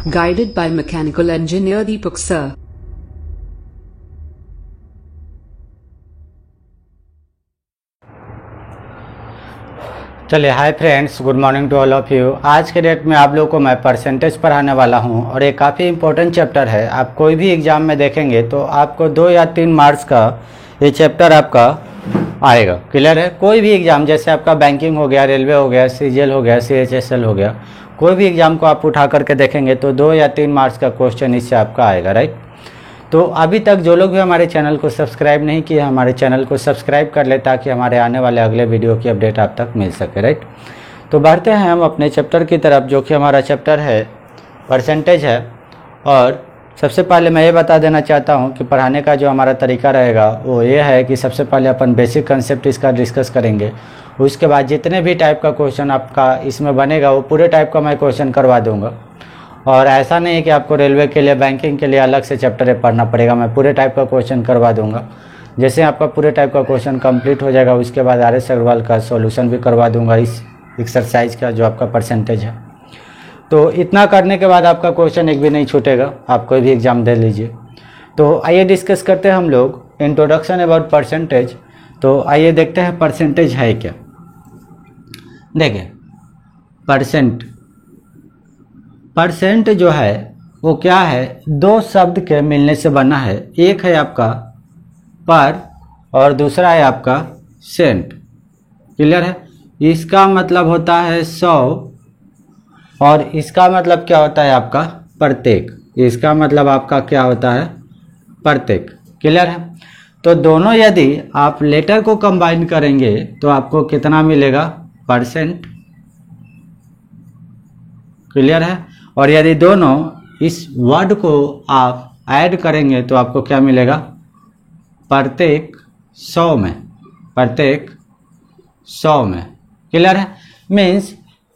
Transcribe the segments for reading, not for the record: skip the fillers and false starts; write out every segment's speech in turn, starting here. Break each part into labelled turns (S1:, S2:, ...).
S1: Guided by Mechanical Engineer Deepak Sir.
S2: चलिए, hi friends, good morning to all of you. आज के date में आप लोगों को मैं परसेंटेज पढ़ाने वाला हूं और ये काफ़ी इंपॉर्टेंट चैप्टर है। आप कोई भी एग्जाम में देखेंगे तो आपको 2 या 3 मार्क्स का ये चैप्टर आपका आएगा। क्लियर है? कोई भी एग्जाम, जैसे आपका बैंकिंग हो गया, रेलवे हो गया, सीजीएल हो गया, सीएचएसएल हो गया, कोई भी एग्जाम को आप उठा करके देखेंगे तो 2 या 3 मार्क्स का क्वेश्चन इससे आपका आएगा। राइट? तो अभी तक जो लोग भी हमारे चैनल को सब्सक्राइब नहीं किए, हमारे चैनल को सब्सक्राइब कर ले ताकि हमारे आने वाले अगले वीडियो की अपडेट आप तक मिल सके। राइट? तो बढ़ते हैं हम अपने चैप्टर की तरफ, जो कि हमारा चैप्टर है परसेंटेज है। और सबसे पहले मैं ये बता देना चाहता हूँ कि पढ़ाने का जो हमारा तरीका रहेगा वो ये है कि सबसे पहले अपन बेसिक कंसेप्ट इसका डिस्कस करेंगे। उसके बाद जितने भी टाइप का क्वेश्चन आपका इसमें बनेगा वो पूरे टाइप का मैं क्वेश्चन करवा दूँगा। और ऐसा नहीं है कि आपको रेलवे के लिए, बैंकिंग के लिए अलग से चैप्टर पढ़ना पड़ेगा, मैं पूरे टाइप का क्वेश्चन करवा दूंगा। जैसे आपका पूरे टाइप का क्वेश्चन कंप्लीट हो जाएगा उसके बाद RS अग्रवाल का सॉल्यूशन भी करवा दूंगा इस एक्सरसाइज का जो आपका परसेंटेज है। तो इतना करने के बाद आपका क्वेश्चन एक भी नहीं छूटेगा, आप कोई भी एग्जाम दे लीजिए। तो आइए डिस्कस करते हैं हम लोग इंट्रोडक्शन अबाउट परसेंटेज। तो आइए देखते हैं परसेंटेज है क्या। देखिए, परसेंट जो है वो क्या है, 2 शब्द के मिलने से बना है। एक है आपका पर और दूसरा है आपका सेंट। क्लियर है? इसका मतलब होता है 100 और इसका मतलब क्या होता है आपका प्रत्येक। इसका मतलब आपका क्या होता है प्रत्येक। क्लियर है? तो दोनों यदि आप लेटर को कंबाइन करेंगे तो आपको कितना मिलेगा, परसेंट। क्लियर है? और यदि दोनों इस वर्ड को आप ऐड करेंगे तो आपको क्या मिलेगा, प्रत्येक 100 में, प्रत्येक 100 में। क्लियर है? मीन्स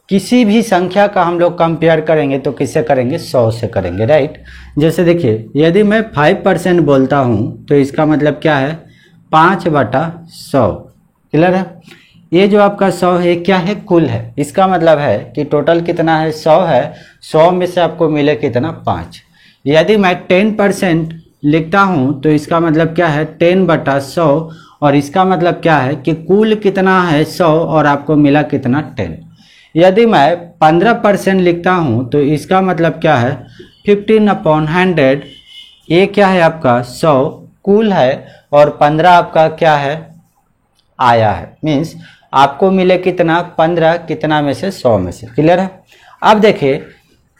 S2: किसी भी संख्या का हम लोग कंपेयर करेंगे तो किससे करेंगे, 100 से करेंगे। राइट? जैसे देखिए, यदि मैं 5% बोलता हूँ तो इसका मतलब क्या है, 5/100। क्लियर है? ये जो आपका 100 है क्या है, कुल है। इसका मतलब है कि टोटल कितना है, 100 है। 100 में से आपको मिले कितना, 5। यदि मैं 10% लिखता हूँ तो इसका मतलब क्या है, 10/100। और इसका मतलब क्या है कि कुल कितना है 100 और आपको मिला कितना, 10। यदि मैं 15% लिखता हूँ तो इसका मतलब क्या है, 15/100। ये क्या है आपका 100 कुल है और 15 आपका क्या है, आया है। मीन्स आपको मिले कितना, 15 कितना में से, 100 में से। क्लियर है? अब देखिए,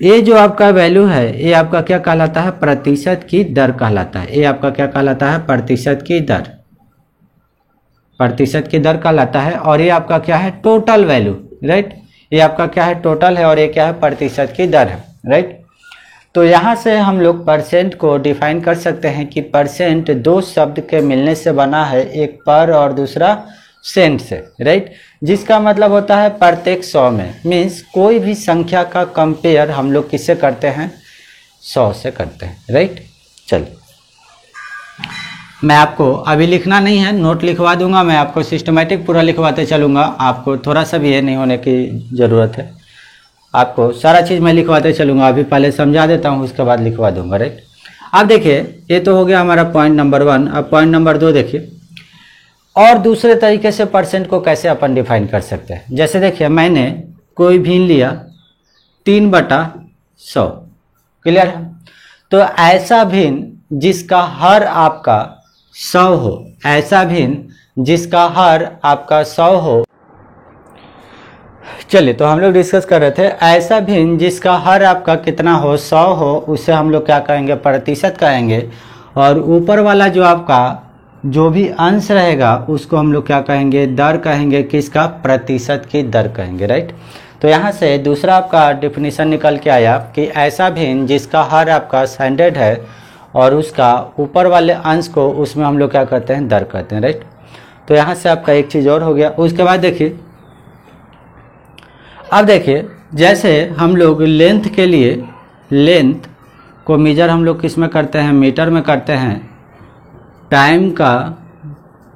S2: ये जो आपका वैल्यू है ये आपका क्या कहलाता है, प्रतिशत की दर कहलाता है। ये आपका क्या कहलाता है, प्रतिशत की दर, प्रतिशत की दर कहलाता है। और ये आपका क्या है, टोटल वैल्यू। राइट? ये आपका क्या है, टोटल है और ये क्या है, प्रतिशत की दर है। राइट? तो यहाँ से हम लोग परसेंट को डिफाइन कर सकते हैं कि परसेंट 2 शब्द के मिलने से बना है, एक पर और दूसरा सेंट से। राइट? जिसका मतलब होता है प्रत्येक 100 में। मीन्स कोई भी संख्या का कंपेयर हम लोग किससे करते हैं, 100 से करते हैं। राइट? चलिए, मैं आपको अभी लिखना नहीं है, नोट लिखवा दूंगा, मैं आपको सिस्टमेटिक पूरा लिखवाते चलूंगा। आपको थोड़ा सा भी ये नहीं होने की ज़रूरत है, आपको सारा चीज़ मैं लिखवाते चलूंगा। अभी पहले समझा देता हूँ, उसके बाद लिखवा दूंगा। राइट? अब देखिए, ये तो हो गया हमारा पॉइंट नंबर 1। अब पॉइंट नंबर 2 देखिए, और दूसरे तरीके से परसेंट को कैसे अपन डिफाइन कर सकते हैं। जैसे देखिए, मैंने कोई भिन्न लिया 3/100। क्लियर है? तो ऐसा भिन्न जिसका हर आपका 100 हो, ऐसा भिन्न जिसका हर आपका 100 हो। चलिए, तो हम लोग डिस्कस कर रहे थे, ऐसा भिन्न जिसका हर आपका कितना हो, 100 हो, उसे हम लोग क्या कहेंगे, प्रतिशत कहेंगे। और ऊपर वाला जो आपका जो भी अंश रहेगा उसको हम लोग क्या कहेंगे, दर कहेंगे। किसका, प्रतिशत की दर कहेंगे। राइट? तो यहाँ से दूसरा आपका डिफिनीशन निकल के आया कि ऐसा भिन्न जिसका हर आपका 100 है और उसका ऊपर वाले अंश को उसमें हम लोग क्या करते हैं, दर कहते हैं। राइट? तो यहाँ से आपका एक चीज़ और हो गया। उसके बाद देखिए, अब देखिए, जैसे हम लोग लेंथ के लिए, लेंथ को मेजर हम लोग किस में करते हैं, मीटर में करते हैं। टाइम का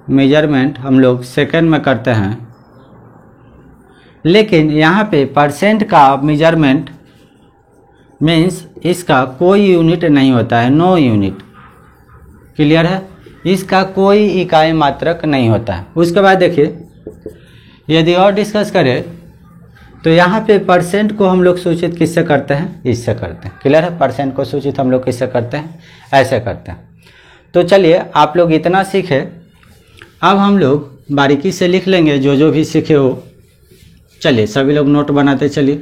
S2: मेजरमेंट हम लोग सेकंड में करते हैं। लेकिन यहाँ पे परसेंट का मेजरमेंट मीन्स इसका कोई यूनिट नहीं होता है, नो यूनिट। क्लियर है? इसका कोई इकाई मात्रक नहीं होता है। उसके बाद देखिए, यदि और डिस्कस करें तो यहाँ पे परसेंट को हम लोग सूचित किससे करते हैं? इससे करते हैं। क्लियर है? परसेंट को सूचित हम लोग किससे करते हैं? ऐसे करते हैं। तो चलिए आप लोग इतना सीखे, अब हम लोग बारीकी से लिख लेंगे जो जो भी सीखे हो। चलिए सभी लोग नोट बनाते चलिए।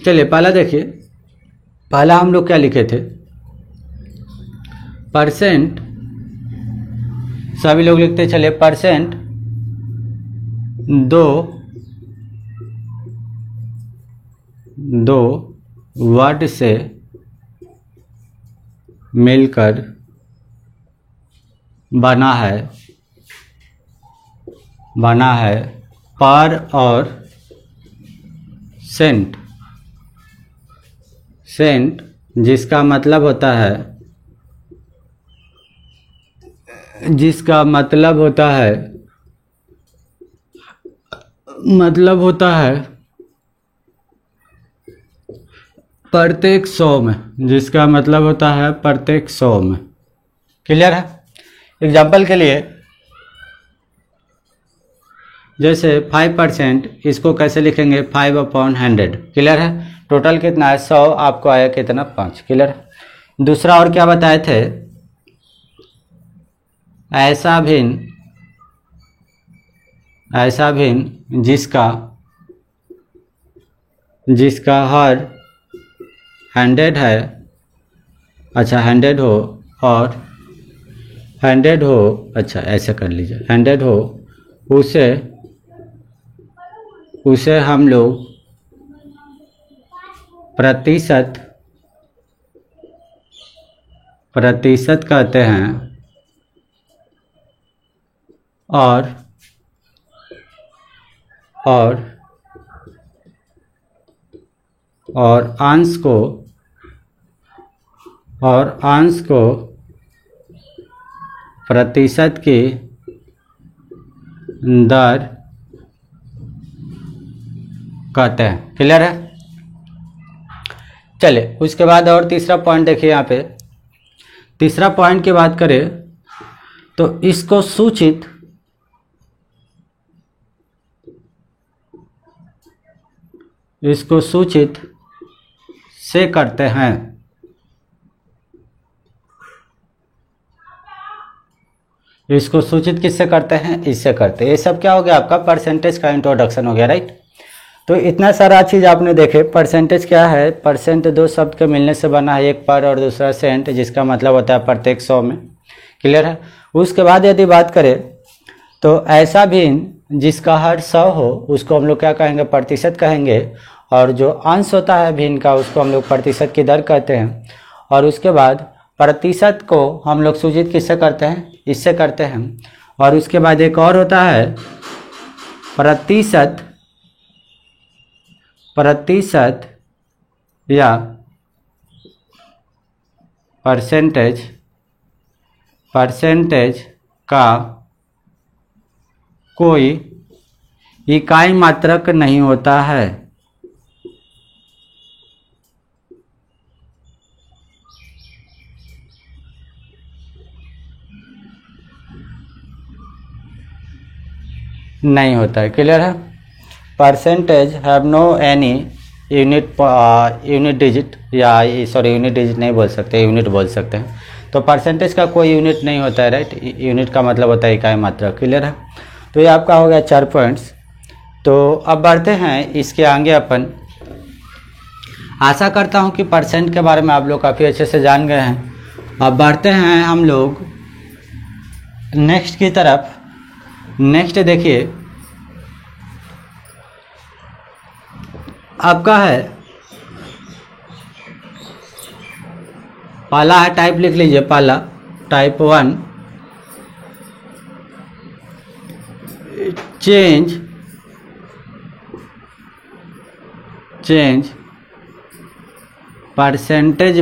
S2: चलिए पहला देखिए, पहला हम लोग क्या लिखे थे? परसेंट, सभी लोग लिखते चलिए परसेंट दो वर्ड से मिलकर बना है पर और सेंट जिसका मतलब होता है प्रत्येक 100 में, जिसका मतलब होता है प्रत्येक 100 में। क्लियर है? एग्जाम्पल के लिए जैसे 5%, इसको कैसे लिखेंगे? 5/100। क्लियर है? टोटल कितना है? 100, आपको आया कितना? 5। क्लियर है? दूसरा और क्या बताए थे? ऐसा भिन्न जिसका हर 100 है, अच्छा 100 हो और 100 हो, अच्छा ऐसे कर लीजिए, 100 हो, उसे हम लोग प्रतिशत कहते हैं और अंश को प्रतिशत की दर कहते हैं। क्लियर है? चलिए उसके बाद और तीसरा पॉइंट देखिए, यहाँ पे तीसरा पॉइंट की बात करें तो इसको सूचित से करते हैं। इसको सूचित किससे करते हैं? इससे करते हैं। ये सब क्या हो गया? आपका परसेंटेज का इंट्रोडक्शन हो गया, राइट? तो इतना सारा चीज़ आपने देखे। परसेंटेज क्या है? परसेंट दो शब्द के मिलने से बना है, एक पर और दूसरा सेंट, जिसका मतलब होता है प्रत्येक 100 में। क्लियर है? उसके बाद यदि बात करें तो ऐसा भिन्न जिसका हर 100 हो, उसको हम लोग क्या कहेंगे? प्रतिशत कहेंगे। और जो अंश होता है भिन्न का, उसको हम लोग प्रतिशत की दर कहते हैं। और उसके बाद प्रतिशत को हम लोग सूचित किससे करते हैं? इससे करते हैं। और उसके बाद एक और होता है प्रतिशत या परसेंटेज का कोई इकाई मात्रक नहीं होता है। नहीं होता है। क्लियर है? Percentage have no any unit digit, या सॉरी यूनिट डिजिट नहीं बोल सकते, यूनिट बोल सकते हैं। तो परसेंटेज का कोई यूनिट नहीं होता है, राइट? यूनिट का मतलब होता है इकाई मात्रक। क्लियर है? तो ये आपका हो गया 4 पॉइंट्स। तो अब बढ़ते हैं इसके आगे अपन। आशा करता हूँ कि परसेंट के बारे में आप लोग काफ़ी अच्छे से जान गए हैं। अब बढ़ते हैं हम लोग नेक्स्ट की तरफ। नेक्स्ट देखिए आपका है, पहला है टाइप, लिख लीजिए पहला type 1, change percentage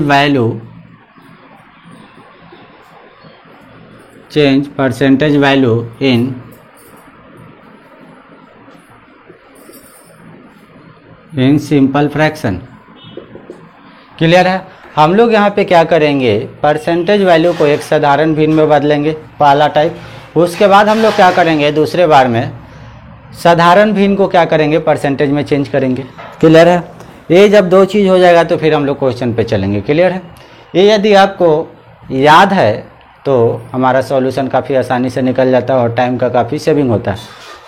S2: value in in simple fraction. Clear है। हम लोग यहाँ पे क्या करेंगे, परसेंटेज वैल्यू को एक साधारण भिन्न में बदलेंगे, पहला टाइप। उसके बाद हम लोग क्या करेंगे, दूसरे बार में साधारण भिन्न को क्या करेंगे, परसेंटेज में चेंज करेंगे। क्लियर है। ये जब दो चीज़ हो जाएगा तो फिर हम लोग क्वेश्चन पे चलेंगे। क्लियर है। ये यदि आपको याद है तो हमारा सॉल्यूशन काफ़ी आसानी से निकल जाता है और टाइम का काफ़ी सेविंग होता है।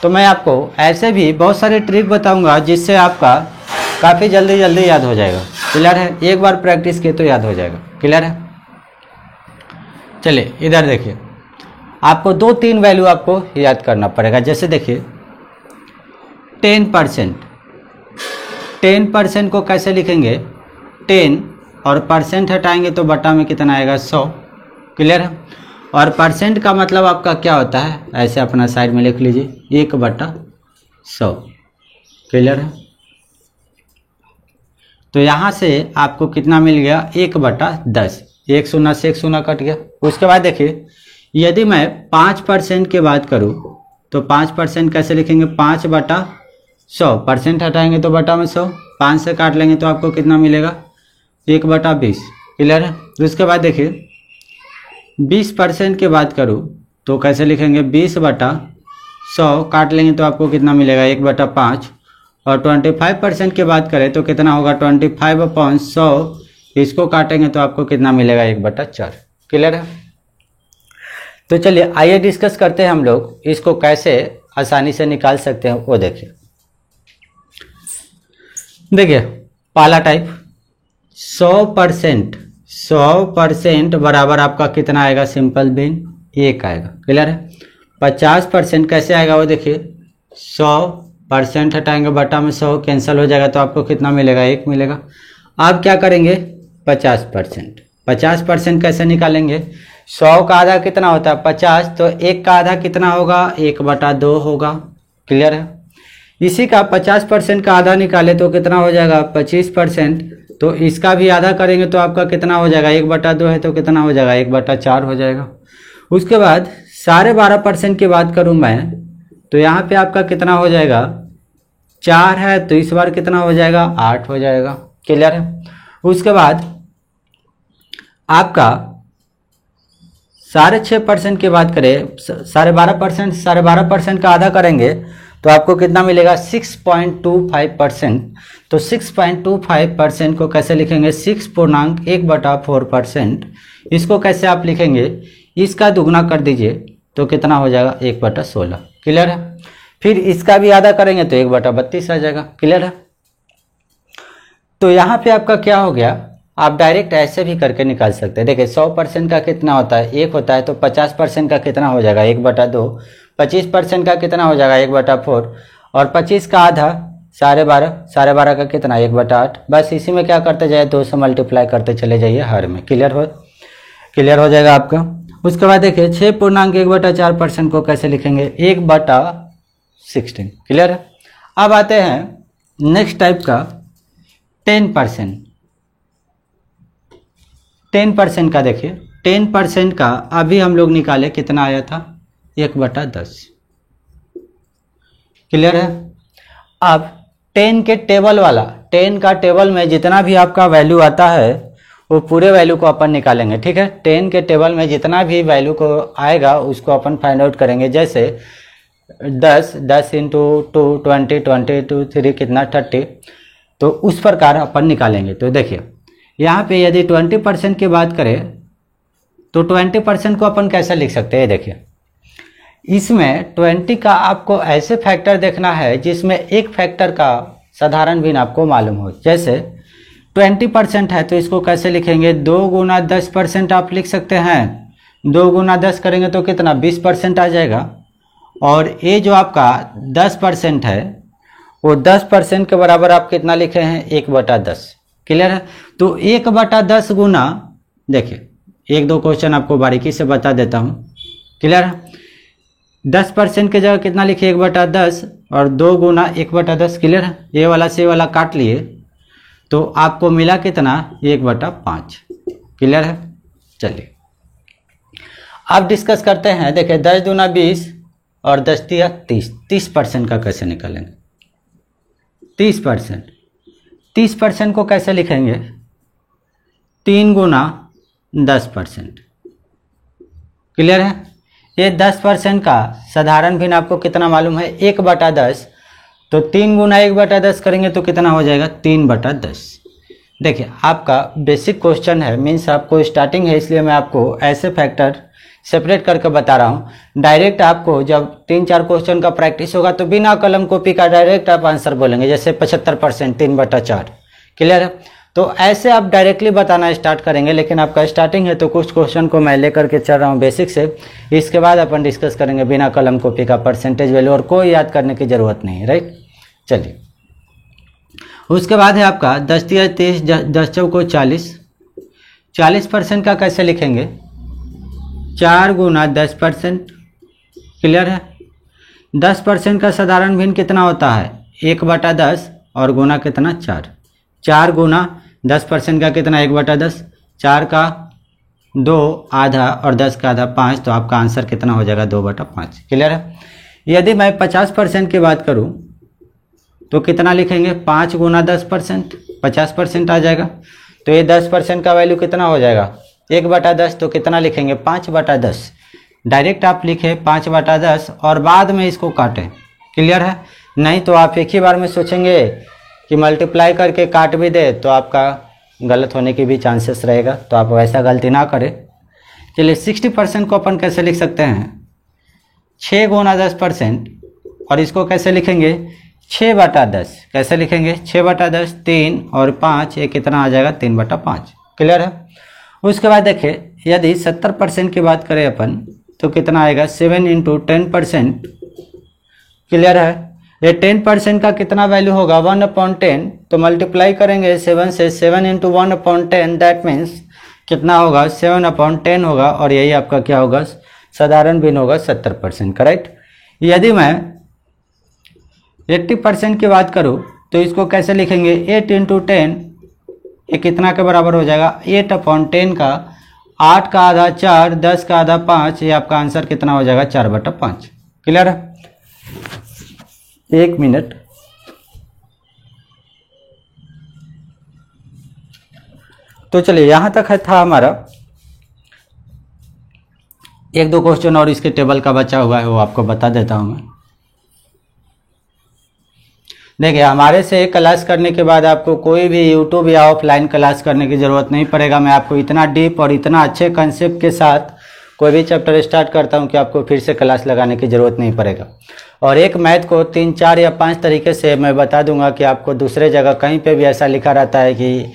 S2: तो मैं आपको ऐसे भी बहुत सारे ट्रिक बताऊंगा जिससे आपका काफ़ी जल्दी याद हो जाएगा। क्लियर है। एक बार प्रैक्टिस किए तो याद हो जाएगा। क्लियर है। चलिए इधर देखिए, आपको 2-3 वैल्यू आपको याद करना पड़ेगा। जैसे देखिए 10%, 10% को कैसे लिखेंगे, 10 और परसेंट हटाएंगे तो बटा में कितना आएगा, 100। क्लियर है। और परसेंट का मतलब आपका क्या होता है, ऐसे अपना साइड में लिख लीजिए, 1/100। क्लियर है। तो यहाँ से आपको कितना मिल गया, 1/10। 1 शून्य से 1 शून्य कट गया। उसके बाद देखिए यदि मैं 5% की बात करूँ तो 5% कैसे लिखेंगे, 5/100। परसेंट हटाएंगे तो बटा में 100, 5 से काट लेंगे तो आपको कितना मिलेगा, 1/20। क्लियर है। उसके बाद देखिए 20% की बात करूँ तो कैसे लिखेंगे, 20/100 काट लेंगे तो आपको कितना मिलेगा, 1/5। और 25% की बात करें तो कितना होगा, 25/100। इसको काटेंगे तो आपको कितना मिलेगा, 1/4। क्लियर है। तो चलिए आइए डिस्कस करते हैं हम लोग इसको कैसे आसानी से निकाल सकते हैं वो देखिए। देखिए पहला टाइप 100% बराबर आपका कितना आएगा, सिंपल भिन्न 1 आएगा। क्लियर है। 50% कैसे आएगा वो देखिए, 100% हटाएंगे बटा में 100 कैंसिल हो जाएगा तो आपको कितना मिलेगा, 1 मिलेगा। आप क्या करेंगे, 50% कैसे निकालेंगे, 100 का आधा कितना होता है, 50, तो 1 का आधा कितना होगा, 1/2 होगा। क्लियर है। इसी का 50% का आधा निकाले तो कितना हो जाएगा, 25%। तो इसका भी आधा करेंगे तो आपका कितना हो जाएगा, 1/2 है तो कितना हो जाएगा, 1/4 हो जाएगा। उसके बाद 12.5% की बात करूं मैं तो यहाँ पे आपका कितना हो जाएगा, 4 है तो इस बार कितना हो जाएगा, 8 हो जाएगा। क्लियर है। उसके बाद आपका 6.5% की बात करें, 12.5% का आधा करेंगे तो आपको कितना मिलेगा, 6.25%। तो 6.25% को कैसे लिखेंगे, 6.1/4%। इसको कैसे आप लिखेंगे, इसका दुगना कर दीजिए तो कितना हो जाएगा, 1/16। क्लियर है। फिर इसका भी आधा करेंगे तो 1/32 आ जाएगा। क्लियर है। तो यहाँ पे आपका क्या हो गया, आप डायरेक्ट ऐसे भी करके निकाल सकते हैं। देखिए 100% का कितना होता है, 1 होता है, तो 50% का कितना हो जाएगा, 1/2। 25% का कितना हो जाएगा, 1/4। और 25 का आधा 12.5 का कितना, 1/8। बस इसी में क्या करते जाइए, 2 से मल्टीप्लाई करते चले जाइए हर में। क्लियर हो जाएगा आपका। उसके बाद देखिए 6.1/4% को कैसे लिखेंगे, 1/16। क्लियर है। अब आते हैं नेक्स्ट टाइप का 10%। 10% का देखिए, 10% का अभी हम लोग निकाले कितना आया था, 1/10। क्लियर है। अब 10 के टेबल वाला, 10 का टेबल में जितना भी आपका वैल्यू आता है वो पूरे वैल्यू को अपन निकालेंगे। ठीक है। 10 के टेबल में जितना भी वैल्यू को आएगा उसको अपन फाइंड आउट करेंगे। जैसे 10 × 2 20 20 2 3 कितना, 30। तो उस प्रकार अपन निकालेंगे। तो देखिए यहाँ पे यदि 20% की बात करें तो 20% को अपन कैसे लिख सकते हैं, देखिए इसमें 20 का आपको ऐसे फैक्टर देखना है जिसमें एक फैक्टर का साधारण भिन्न आपको मालूम हो। जैसे 20% है तो इसको कैसे लिखेंगे, 2 × 10% आप लिख सकते हैं। 2 × 10 करेंगे तो कितना, 20% आ जाएगा। और ये जो आपका 10% है वो 10% के बराबर आप कितना लिख रहे हैं, 1/10। क्लियर है। तो 1/10 गुना, देखिए 1-2 क्वेश्चन आपको बारीकी से बता देता हूँ। क्लियर है। 10% की जगह कितना लिखिए, 1/10, और 2 × 1/10। क्लियर है। ये वाला से वाला काट लिए तो आपको मिला कितना, 1/5। क्लियर है। चलिए अब डिस्कस करते हैं। देखिए 10 दूना 20 और 10 × 30, 30% का कैसे निकालेंगे। 30% 30% को कैसे लिखेंगे? 3 गुना 10%। क्लियर है? ये 10% का साधारण भिन्न आपको कितना मालूम है? 1/10। तो 3 गुना 1/10 करेंगे तो कितना हो जाएगा? 3/10। देखिए आपका बेसिक क्वेश्चन है, मीन्स आपको स्टार्टिंग है, इसलिए मैं आपको ऐसे फैक्टर सेपरेट करके बता रहा हूँ। डायरेक्ट आपको जब 3-4 क्वेश्चन का प्रैक्टिस होगा तो बिना कलम कॉपी का डायरेक्ट आप आंसर बोलेंगे, जैसे 75% 3/4। क्लियर है? तो ऐसे आप डायरेक्टली बताना स्टार्ट करेंगे, लेकिन आपका स्टार्टिंग है तो कुछ क्वेश्चन को मैं लेकर के चल रहा हूँ बेसिक से, इसके बाद अपन डिस्कस करेंगे बिना कलम कॉपी का परसेंटेज वैल्यू, और कोई याद करने की जरूरत नहीं है। राइट, चलिए उसके बाद है आपका 10 × 30 10 × 40। 40% का कैसे लिखेंगे? 4 गुना 10%। क्लियर है? 10% का साधारण भिन्न कितना होता है? 1/10 और गुना कितना? 4। 4 गुना 10% का कितना? 1/10। 4 का 2 आधा और 10 का आधा 5, तो आपका आंसर कितना हो जाएगा? 2/5। क्लियर है? यदि मैं 50% की बात करूं तो कितना लिखेंगे? 5 गुना 10%, 50% आ जाएगा। तो ये 10% का वैल्यू कितना हो जाएगा? 1/10। तो कितना लिखेंगे? 5/10। डायरेक्ट आप लिखे 5/10 और बाद में इसको काटें। क्लियर है? नहीं तो आप एक ही बार में सोचेंगे कि मल्टीप्लाई करके काट भी दे तो आपका गलत होने की भी चांसेस रहेगा, तो आप वैसा गलती ना करें। चलिए 60% को अपन कैसे लिख सकते हैं? 6 गुना 10%, और इसको कैसे लिखेंगे? 6/10। कैसे लिखेंगे? 6/10, 3 और 5, ये कितना आ जाएगा? 3/5। क्लियर है? उसके बाद देखिए यदि 70% की बात करें अपन तो कितना आएगा? 7 × 10%। क्लियर है? ये 10% का कितना वैल्यू होगा? 1/10। तो मल्टीप्लाई करेंगे 7 से, 7 × 1/10, दैट मीन्स कितना होगा? 7/10 होगा, और यही आपका क्या होगा? साधारण भिन्न होगा 70%। करेक्ट? यदि मैं 80% की बात करूं तो इसको कैसे लिखेंगे? 8 × 10, ये कितना के बराबर हो जाएगा? 8/10 का 8 का आधा 4, 10 का आधा 5, ये आपका आंसर कितना हो जाएगा? 4/5। क्लियर है? 1 मिनट। तो चलिए यहां तक है था हमारा। 1-2 क्वेश्चन और इसके टेबल का बचा हुआ है, वो आपको बता देता हूं मैं। देखिए हमारे से क्लास करने के बाद आपको कोई भी यूट्यूब या ऑफलाइन क्लास करने की ज़रूरत नहीं पड़ेगा। मैं आपको इतना डीप और इतना अच्छे कंसेप्ट के साथ कोई भी चैप्टर स्टार्ट करता हूं कि आपको फिर से क्लास लगाने की ज़रूरत नहीं पड़ेगा। और एक मैथ को 3, 4 या 5 तरीके से मैं बता दूंगा कि आपको दूसरे जगह कहीं पे भी ऐसा लिखा रहता है कि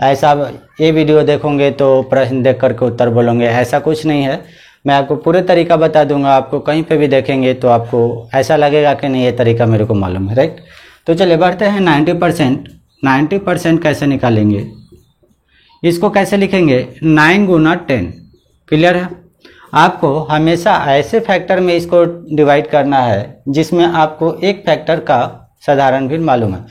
S2: ऐसा ये वीडियो देखोगे तो प्रश्न देख करके उत्तर बोलोगे, ऐसा कुछ नहीं है। मैं आपको पूरे तरीका बता दूंगा। आपको कहीं पे भी देखेंगे तो आपको ऐसा लगेगा कि नहीं ये तरीका मेरे को मालूम है। राइट, तो चलिए बढ़ते हैं 90%। 90% कैसे निकालेंगे? इसको कैसे लिखेंगे? 9 गुना 10। क्लियर है? आपको हमेशा ऐसे फैक्टर में इसको डिवाइड करना है जिसमें आपको एक फैक्टर का साधारण भिन्न मालूम है।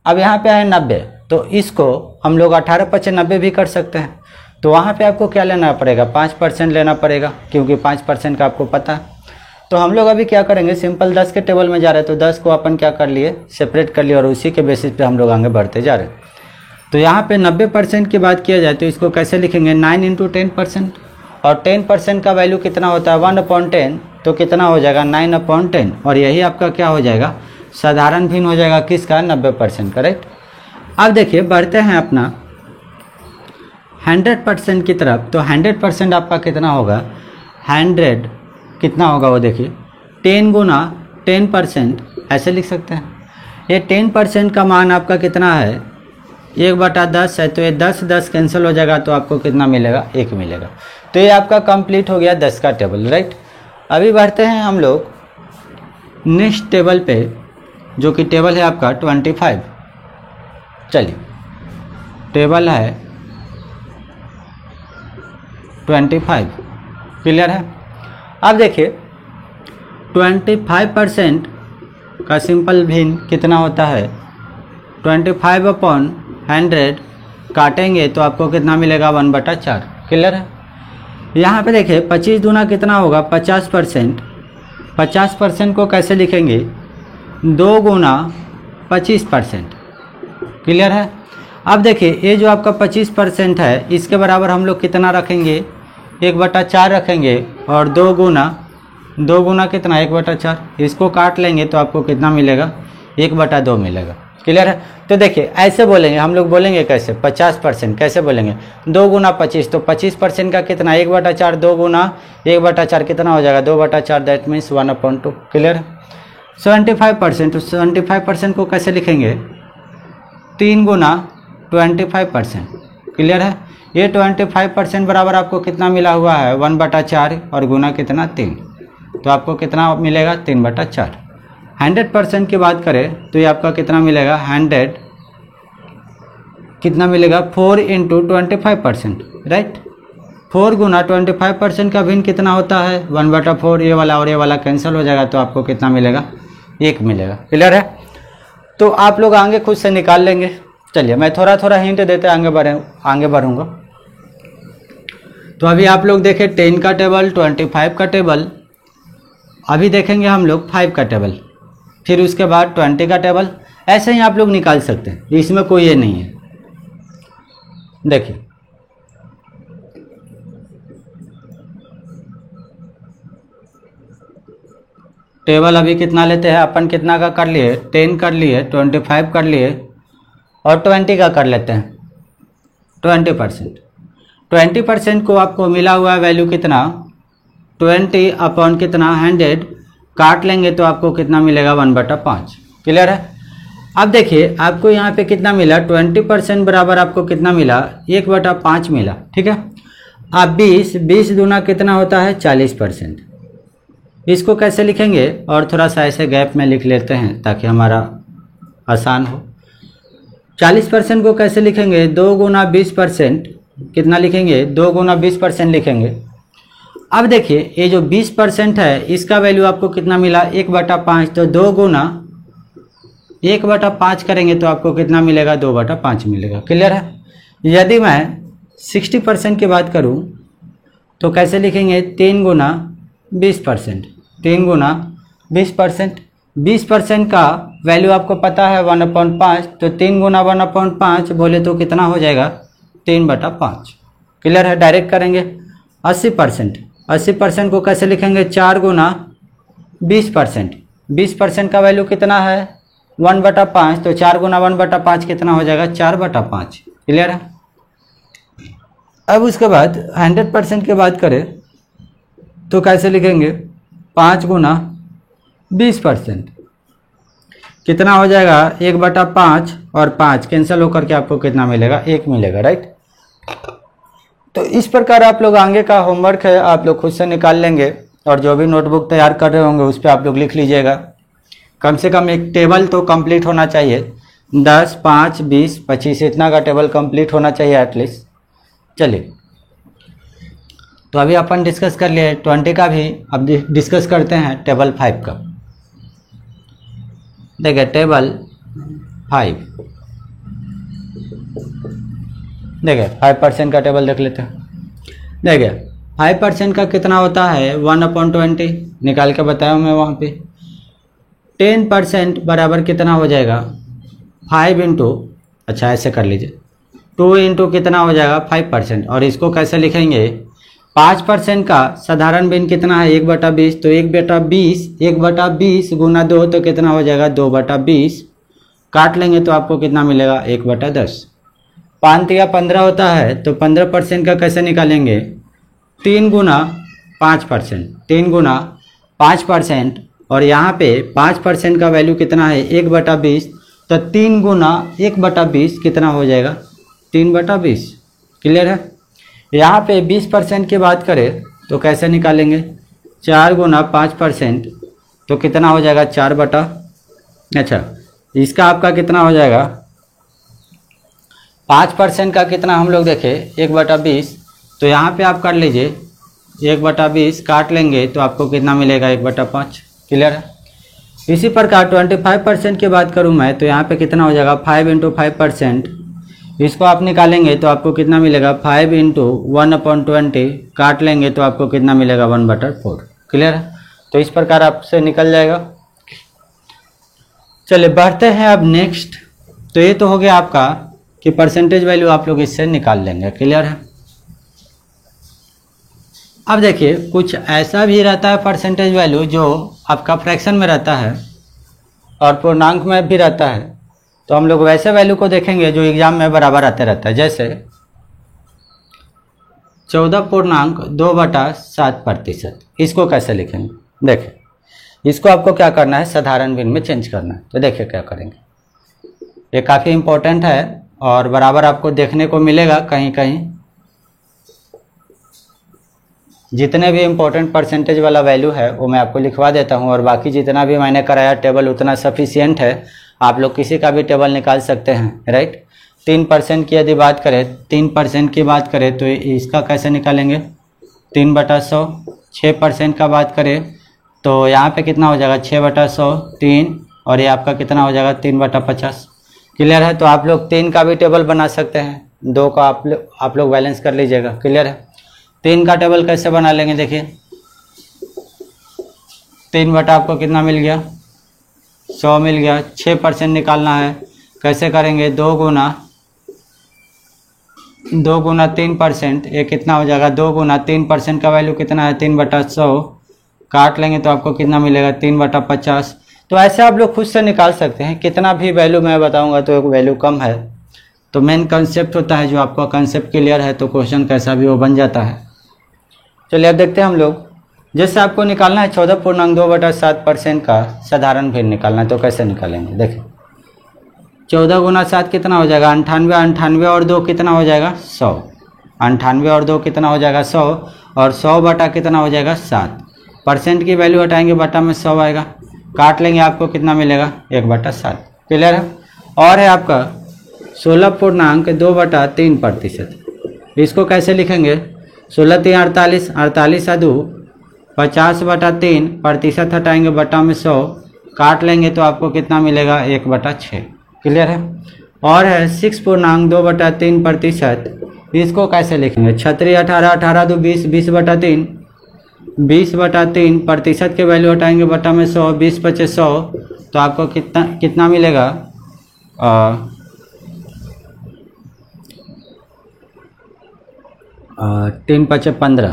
S2: अब यहाँ पे है 90, तो इसको हम लोग 18×5 90 भी कर सकते हैं। तो वहाँ पे आपको क्या लेना पड़ेगा? 5% लेना पड़ेगा, क्योंकि 5% का आपको पता है। तो हम लोग अभी क्या करेंगे? सिंपल 10 के टेबल में जा रहे हैं, तो 10 को अपन क्या कर लिए? सेपरेट कर लिए, और उसी के बेसिस पे हम लोग आगे बढ़ते जा रहे हैं। तो यहाँ पे 90% की बात किया जाए तो इसको कैसे लिखेंगे? 9 × 10%, और 10% का वैल्यू कितना होता है? 1/10, तो कितना हो जाएगा? 9/10, और यही आपका क्या हो जाएगा? साधारण भिन्न हो जाएगा किसका? 90%। करेक्ट? अब देखिए बढ़ते हैं अपना 100% की तरफ। तो 100% आपका कितना होगा? 100 कितना होगा वो देखिए, 10 गुना 10%, ऐसे लिख सकते हैं। ये 10% का मान आपका कितना है? 1/10 है, तो ये 10 कैंसिल हो जाएगा, तो आपको कितना मिलेगा? 1 मिलेगा। तो ये आपका कंप्लीट हो गया 10 का टेबल। राइट, अभी बढ़ते हैं हम लोग नेक्स्ट टेबल पे, जो कि टेबल है आपका 25। चलिए टेबल है 25। क्लियर है? अब देखिए 25% का सिंपल भिन्न कितना होता है? 25/100 काटेंगे तो आपको कितना मिलेगा? 1/4। क्लियर है? यहाँ पे देखिए 25 दूना कितना होगा? 50%। 50% को कैसे लिखेंगे? 2 गुना 25%। क्लियर है? अब देखिए ये जो आपका 25% है इसके बराबर हम लोग कितना रखेंगे, 1/4 रखेंगे, और 2 गुना कितना 1/4, इसको काट लेंगे तो आपको कितना मिलेगा 1/2 मिलेगा। क्लियर है। तो देखिए ऐसे बोलेंगे हम लोग, बोलेंगे कैसे 50% कैसे बोलेंगे, 2 गुना 25, तो 25% का कितना 1/4, 2 गुना 1/4 कितना हो जाएगा 2/4, दैट मीन्स 1/2। क्लियर है। 75%, तो 75% को कैसे लिखेंगे 3 गुना 25%। क्लियर है। ये 25% बराबर आपको कितना मिला हुआ है 1/4 और गुना कितना 3, तो आपको कितना मिलेगा 3/4। 100% की बात करें तो ये आपका कितना मिलेगा 100 कितना मिलेगा 4 × 25%, राइट। 4 गुना 25% का भिन्न कितना होता है 1/4, ये वाला और ये वाला कैंसिल हो जाएगा तो आपको कितना मिलेगा 1 मिलेगा। क्लियर है। तो आप लोग आगे खुद से निकाल लेंगे। चलिए मैं थोड़ा थोड़ा हिंट देते आगे बढ़ूंगा। तो अभी आप लोग देखें 10 का टेबल, 25 का टेबल, अभी देखेंगे हम लोग 5 का टेबल, फिर उसके बाद 20 का टेबल। ऐसे ही आप लोग निकाल सकते हैं, इसमें कोई ये नहीं है। देखिए टेबल अभी कितना लेते हैं अपन, कितना का कर लिए 10 कर लिए, 25 कर लिए और 20 का कर लेते हैं 20%। 20% को आपको मिला हुआ है वैल्यू कितना 20 अपॉन कितना 100, काट लेंगे तो आपको कितना मिलेगा 1/5। क्लियर है। अब देखिए आपको यहाँ पे कितना मिला 20% बराबर आपको कितना मिला 1/5 मिला। ठीक है। अब 20 दूना कितना होता है 40%। इसको कैसे लिखेंगे, और थोड़ा सा ऐसे गैप में लिख लेते हैं ताकि हमारा आसान हो। 40% को कैसे लिखेंगे 2 गुना 20%, कितना लिखेंगे 2 गुना 20% लिखेंगे। अब देखिए ये जो 20% है इसका वैल्यू आपको कितना मिला 1/5, तो 2 गुना 1/5 करेंगे तो आपको कितना मिलेगा 2/5 मिलेगा। क्लियर है। यदि मैं 60% की बात करूं तो कैसे लिखेंगे 3 गुना 20%, 3 गुना 20%। 20% का वैल्यू आपको पता है 1/5, तो 3 गुना 1/5 बोले तो कितना हो जाएगा 3/5। क्लियर है। डायरेक्ट करेंगे। 80%, 80% को कैसे लिखेंगे 4 गुना 20%। 20% का वैल्यू कितना है 1/5, तो 4 गुना 1/5 कितना हो जाएगा 4/5। क्लियर है। अब उसके बाद 100% की बात करें तो कैसे लिखेंगे 5 गुना 20%, कितना हो जाएगा 1/5 और 5 कैंसिल होकर के आपको कितना मिलेगा 1 मिलेगा, राइट। तो इस प्रकार आप लोग आगे का होमवर्क है आप लोग खुद से निकाल लेंगे, और जो भी नोटबुक तैयार कर रहे होंगे उस पर आप लोग लिख लीजिएगा। कम से कम एक टेबल तो कंप्लीट होना चाहिए, 10, 5, 20, 25 इतना का टेबल कंप्लीट होना चाहिए एटलीस्ट। चलिए तो अभी अपन डिस्कस कर लिए 20 का भी, अब डिस्कस करते हैं टेबल 5 का। देखिए टेबल 5, देखिए 5% का टेबल देख लेते हैं। देखिए 5% का कितना होता है 1/20, निकाल के बताया मैं वहाँ पे। 10% बराबर कितना हो जाएगा 5 इंटू, अच्छा ऐसे कर लीजिए 2 इंटू कितना हो जाएगा 5%, और इसको कैसे लिखेंगे 5% का साधारण भिन्न कितना है 1/20, तो 1/20 गुना 2 तो कितना हो जाएगा 2/20, काट लेंगे तो आपको कितना मिलेगा 1/10। 5 या 15 होता है तो 15% का कैसे निकालेंगे 3 गुना 5%, 3 गुना 5%, और यहाँ पे 5% का वैल्यू कितना है 1/20, तो 3 गुना 1/20 कितना हो जाएगा 3/20। क्लियर है। यहाँ पे 20% की बात करें तो कैसे निकालेंगे 4 गुना 5%, तो कितना हो जाएगा 4 अच्छा इसका आपका कितना हो जाएगा 5% का कितना हम लोग देखें 1/20, तो यहाँ पे आप कर लीजिए 1/20 काट लेंगे तो आपको कितना मिलेगा 1/5। क्लियर है। इसी प्रकार 25% की बात करूँ मैं तो यहाँ पे कितना हो जाएगा 5 इंटू 5%, इसको आप निकालेंगे तो आपको कितना मिलेगा 5 इंटू 1/20, काट लेंगे तो आपको कितना मिलेगा 1/4। क्लियर है। तो इस प्रकार आपसे निकल जाएगा। चलिए बढ़ते हैं अब नेक्स्ट। तो ये तो हो गया आपका कि परसेंटेज वैल्यू आप लोग इससे निकाल लेंगे। क्लियर है। अब देखिए कुछ ऐसा भी रहता है परसेंटेज वैल्यू जो आपका फ्रैक्शन में रहता है और पूर्णांक में भी रहता है, तो हम लोग वैसे वैल्यू को देखेंगे जो एग्जाम में बराबर आते रहता है। जैसे 14.2/7%, इसको कैसे लिखेंगे? देखिए इसको आपको क्या करना है, साधारण भिन्न में चेंज करना है। तो देखिए क्या करेंगे, ये काफ़ी इम्पोर्टेंट है और बराबर आपको देखने को मिलेगा कहीं कहीं। जितने भी इम्पोर्टेंट परसेंटेज वाला वैल्यू है वो मैं आपको लिखवा देता हूँ, और बाकी जितना भी मैंने कराया टेबल उतना सफिशियंट है, आप लोग किसी का भी टेबल निकाल सकते हैं, राइट। 3% की यदि बात करें, 3% की बात करें तो इसका कैसे निकालेंगे, 3/100। 6% का बात करें तो यहाँ पे कितना हो जाएगा, 6/100 3, और ये आपका कितना हो जाएगा, 3/50। क्लियर है। तो आप लोग 3 का भी टेबल बना सकते हैं, 2 का आप लोग बैलेंस कर लीजिएगा। क्लियर है। 3 का टेबल कैसे बना लेंगे, देखिए 3 बटा आपको कितना मिल गया, 100 मिल गया। 6% निकालना है, कैसे करेंगे, 2 गुना 3%, ये कितना हो जाएगा, 2 गुना 3% का वैल्यू कितना है, 3/100, काट लेंगे तो आपको कितना मिलेगा, 3/50। तो ऐसे आप लोग खुद से निकाल सकते हैं। कितना भी वैल्यू मैं बताऊंगा तो एक वैल्यू कम है, तो मेन कंसेप्ट होता है, जो आपका कंसेप्ट क्लियर है तो क्वेश्चन कैसा भी वो बन जाता है। चलिए अब देखते हैं हम लोग, जैसे आपको निकालना है 14.2/7% का साधारण भिन्न निकालना है, तो कैसे निकालेंगे, देखिए 14 गुना 7 कितना हो जाएगा, 98, 98 और 2 कितना हो जाएगा, 100। 98 और 2 कितना हो जाएगा, 100, और 100 बटा कितना हो जाएगा, 7। परसेंट की वैल्यू हटाएंगे, बटा में 100 आएगा, काट लेंगे, आपको कितना मिलेगा, 1/7। क्लियर है। और है आपका 16.2/3%, इसको कैसे लिखेंगे, 16×3 48, 48 50/3, प्रतिशत हटाएंगे, बटा में 100, काट लेंगे तो आपको कितना मिलेगा, 1/6। क्लियर है। और है 6.2/3%, इसको कैसे लिखेंगे, 36 18, 18 20, 20/3, 20/3, प्रतिशत के वैल्यू हटाएंगे, बटा में 100, 20×5 100, तो आपको कितना मिलेगा, 3×5 15।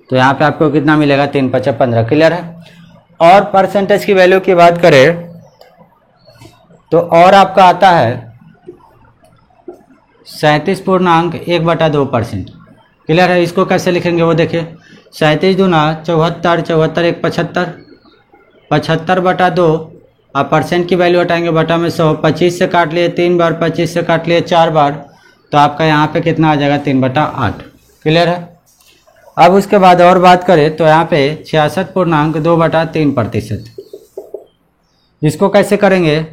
S2: तो यहाँ पे आपको कितना मिलेगा, 3×5 15। क्लियर है। और परसेंटेज की वैल्यू की बात करें तो और आपका आता है 37.1/2%। क्लियर है। इसको कैसे लिखेंगे वो देखिए, 37 दूना 74, 74 1 75, 75/2, आप परसेंट की वैल्यू हटाएंगे, बटा में 100, 25 से काट लिए 3 बार, 25 से काट लिए 4 बार, तो आपका यहाँ पे कितना आ जाएगा, 3/8। क्लियर है। अब उसके बाद और बात करें तो यहाँ पे 66.2/3%, इसको कैसे करेंगे,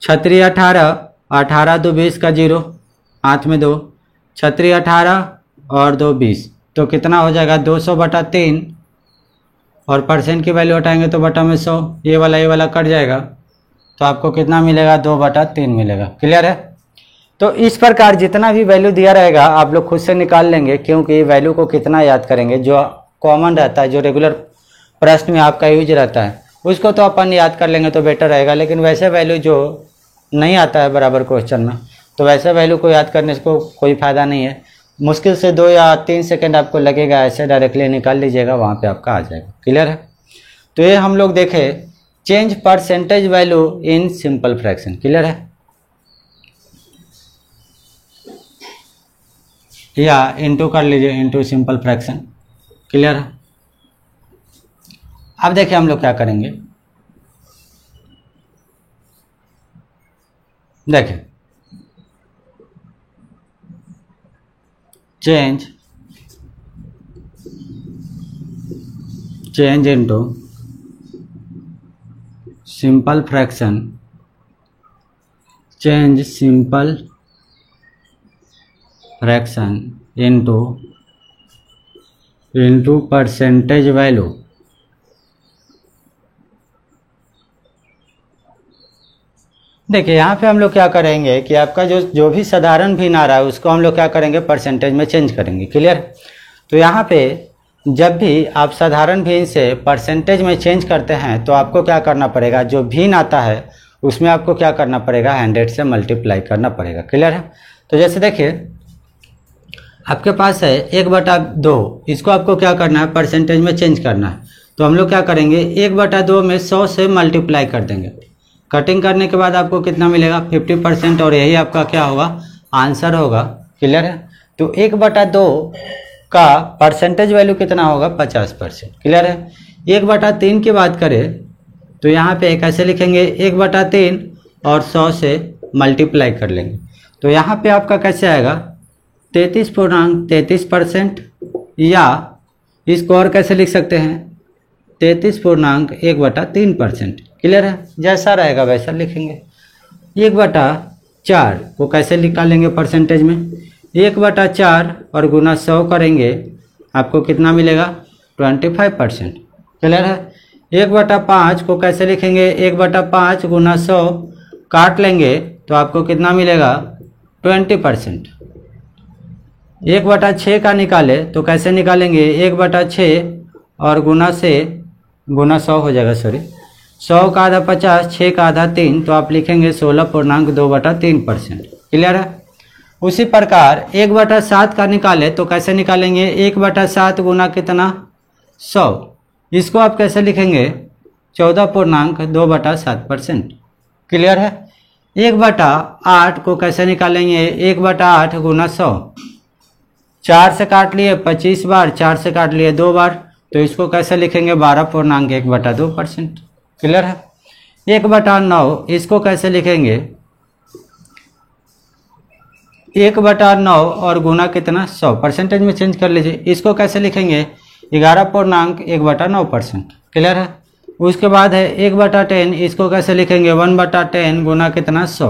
S2: 36 18, 18 2 20 का 0, हाथ में 2, 36 18 और 2 20, तो कितना हो जाएगा, 200/3, और परसेंट की वैल्यू हटाएंगे तो बटा में 100, ये वाला कट जाएगा, तो आपको कितना मिलेगा, 2/3 मिलेगा। क्लियर है। तो इस प्रकार जितना भी वैल्यू दिया रहेगा आप लोग खुद से निकाल लेंगे, क्योंकि वैल्यू को कितना याद करेंगे, जो कॉमन रहता है, जो रेगुलर प्रश्न में आपका यूज रहता है, उसको तो अपन याद कर लेंगे तो बेटर रहेगा। लेकिन वैसे वैल्यू जो नहीं आता है बराबर क्वेश्चन में, तो वैसे वैल्यू को याद करने को कोई फ़ायदा नहीं है। मुश्किल से 2 या 3 सेकंड आपको लगेगा, ऐसे डायरेक्टली निकाल लीजिएगा, वहाँ पे आपका आ जाएगा। क्लियर है। तो ये हम लोग देखें, change percentage value in simple fraction. Clear है। या इनटू कर लीजिए, इनटू सिंपल फ्रैक्शन। क्लियर है। अब देखिए हम लोग क्या करेंगे, देखिए change into simple fraction, change simple fraction into percentage value. देखिए यहाँ पे हम लोग क्या करेंगे कि आपका जो भी साधारण भिन्न आ रहा है उसको हम लोग क्या करेंगे, परसेंटेज में चेंज करेंगे। क्लियर। तो यहाँ पे जब भी आप साधारण भिन्न से परसेंटेज में चेंज करते हैं तो आपको क्या करना पड़ेगा, जो भिन्न आता है उसमें आपको क्या करना पड़ेगा, 100 से मल्टीप्लाई करना पड़ेगा। क्लियर है? तो जैसे देखिए आपके पास है 1/2, इसको आपको क्या करना है, परसेंटेज में चेंज करना है। तो हम लोग क्या करेंगे, 1/2 में 100 से मल्टीप्लाई कर देंगे। कटिंग करने के बाद आपको कितना मिलेगा, 50%, और यही आपका क्या होगा, आंसर होगा। क्लियर है? तो 1/2 का परसेंटेज वैल्यू कितना होगा, 50%। क्लियर है? 1/3 की बात करें तो यहाँ पे कैसे लिखेंगे, 1/3 और 100 से मल्टीप्लाई कर लेंगे। तो यहाँ पे आपका कैसे आएगा, 33.33%, या इसको और कैसे लिख सकते हैं, 33.1/3%। क्लियर है? जैसा रहेगा वैसा लिखेंगे। 1/4 को कैसे निकालेंगे परसेंटेज में, 1/4 और गुना 100 करेंगे, आपको कितना मिलेगा, 25%। क्लियर है? 1/5 को कैसे लिखेंगे, 1/5 गुना 100 काट लेंगे तो आपको कितना मिलेगा, 20%। 1/6 का निकाले तो कैसे निकालेंगे, 1/6 और गुना 100 हो जाएगा, 100 का आधा 50, 6 का आधा 3, तो आप लिखेंगे 16.2/3%। क्लियर है? उसी प्रकार 1/7 का निकाले तो कैसे निकालेंगे, 1/7 गुना कितना, 100, इसको आप कैसे लिखेंगे, 14.2/7%। क्लियर है? 1/8 को कैसे निकालेंगे, 1/8 गुना 100, 4 से काट लिए 25 बार, 4 से काट लिए 2 बार, तो इसको कैसे लिखेंगे, 12.1/2%। क्लियर है? 1/9 इसको कैसे लिखेंगे, 1/9 और गुना कितना, 100, परसेंटेज में चेंज कर लीजिए। इसको कैसे लिखेंगे, 11.1/9%। क्लियर है? उसके बाद है 1/10, इसको कैसे लिखेंगे, 1/10 गुना कितना, 100,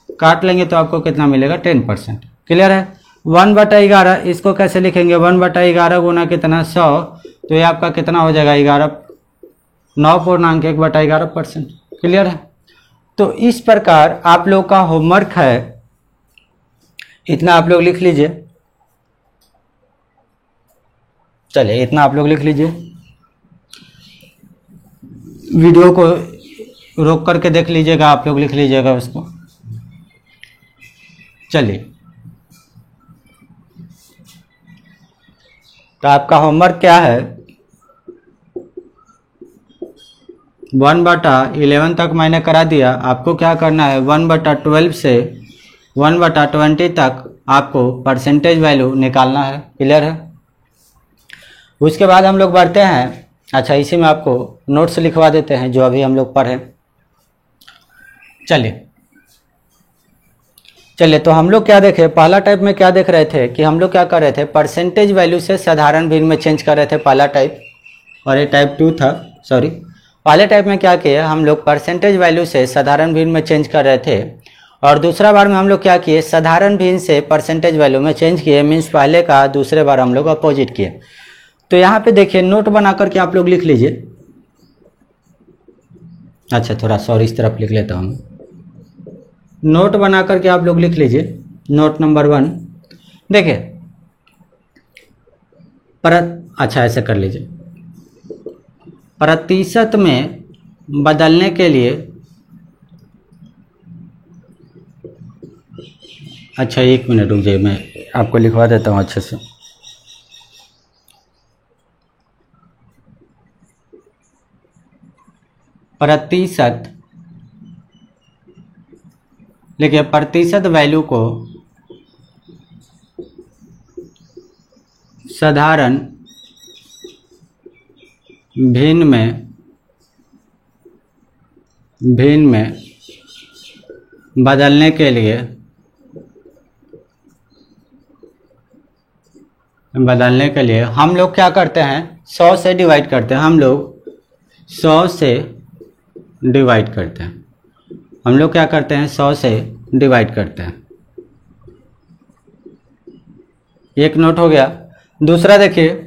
S2: काट लेंगे तो आपको कितना मिलेगा, 10%। क्लियर है? 1/11 इसको कैसे लिखेंगे, 1/11 गुना कितना, 100, तो ये आपका कितना हो जाएगा, 9.1/11%। क्लियर है? तो इस प्रकार आप लोग का होमवर्क है, इतना आप लोग लिख लीजिए। चलिए इतना आप लोग लिख लीजिए, वीडियो को रोक करके देख लीजिएगा, आप लोग लिख लीजिएगा उसको। चलिए, तो आपका होमवर्क क्या है, 1/11 तक मैंने करा दिया। आपको क्या करना है, 1/12 से 1/20 तक आपको परसेंटेज वैल्यू निकालना है। क्लियर है? उसके बाद हम लोग बढ़ते हैं। अच्छा, इसी में आपको नोट्स लिखवा देते हैं जो अभी हम लोग पढ़े। चलिए तो हम लोग क्या देखे, पहला टाइप में क्या देख रहे थे कि हम लोग क्या कर रहे थे, परसेंटेज वैल्यू से साधारण भिन्न में चेंज कर रहे थे, पहला टाइप, और ये टाइप 2 था। सॉरी, पहले टाइप में क्या किया, हम लोग परसेंटेज वैल्यू से साधारण भिन्न में चेंज कर रहे थे, और दूसरा बार में हम लोग क्या किए, साधारण भिन्न से परसेंटेज वैल्यू में चेंज किए, मीन्स पहले का दूसरे बार हम लोग अपोजिट किए। तो यहाँ पे देखिए, नोट बना करके आप लोग लिख लीजिए। अच्छा, थोड़ा सॉरी इस तरफ लिख लेता हूँ। नोट बना करके आप लोग लिख लीजिए। नोट नंबर 1 देखिए, अच्छा ऐसे कर लीजिए, प्रतिशत में बदलने के लिए, अच्छा 1 मिनट रुक जाइए, मैं आपको लिखवा देता हूँ अच्छे से। प्रतिशत, देखिए प्रतिशत वैल्यू को साधारण भिन्न में बदलने के लिए हम लोग क्या करते हैं, 100 से डिवाइड करते हैं। हम लोग 100 से डिवाइड करते हैं। हम लोग क्या करते हैं, 100 से डिवाइड करते हैं। एक नोट हो गया। दूसरा देखिए,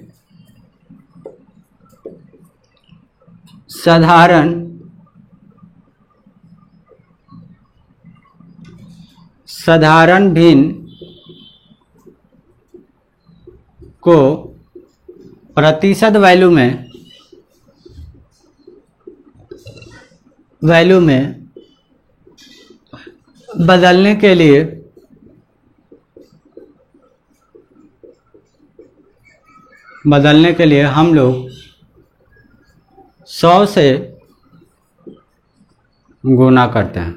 S2: साधारण भिन्न को प्रतिशत वैल्यू में बदलने के लिए हम लोग 100 से गुना करते हैं।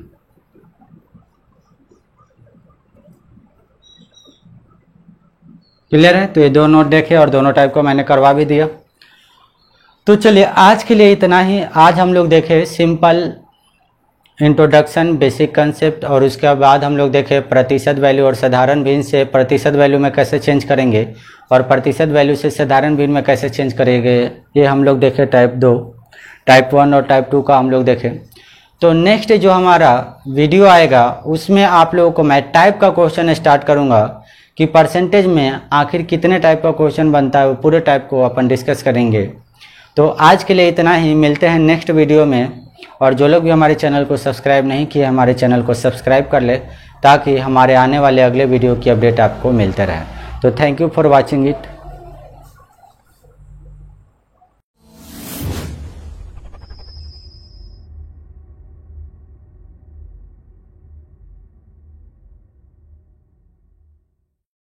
S2: क्लियर है? तो ये दो नोट देखे और दोनों टाइप को मैंने करवा भी दिया। तो चलिए आज के लिए इतना ही। आज हम लोग देखे सिंपल इंट्रोडक्शन, बेसिक कंसेप्ट, और उसके बाद हम लोग देखे प्रतिशत वैल्यू और साधारण भिन्न से प्रतिशत वैल्यू में कैसे चेंज करेंगे और प्रतिशत वैल्यू से साधारण भिन्न में कैसे चेंज करेंगे। ये हम लोग देखे टाइप 2, टाइप 1 और टाइप 2 का हम लोग देखें। तो नेक्स्ट जो हमारा वीडियो आएगा उसमें आप लोगों को मैं टाइप का क्वेश्चन स्टार्ट करूँगा कि परसेंटेज में आखिर कितने टाइप का क्वेश्चन बनता है, वो पूरे टाइप को अपन डिस्कस करेंगे। तो आज के लिए इतना ही, मिलते हैं नेक्स्ट वीडियो में। और जो लोग भी हमारे चैनल को सब्सक्राइब नहीं किए, हमारे चैनल को सब्सक्राइब कर ले ताकि हमारे आने वाले अगले वीडियो की अपडेट आपको मिलते रहे। तो thank you for watching it.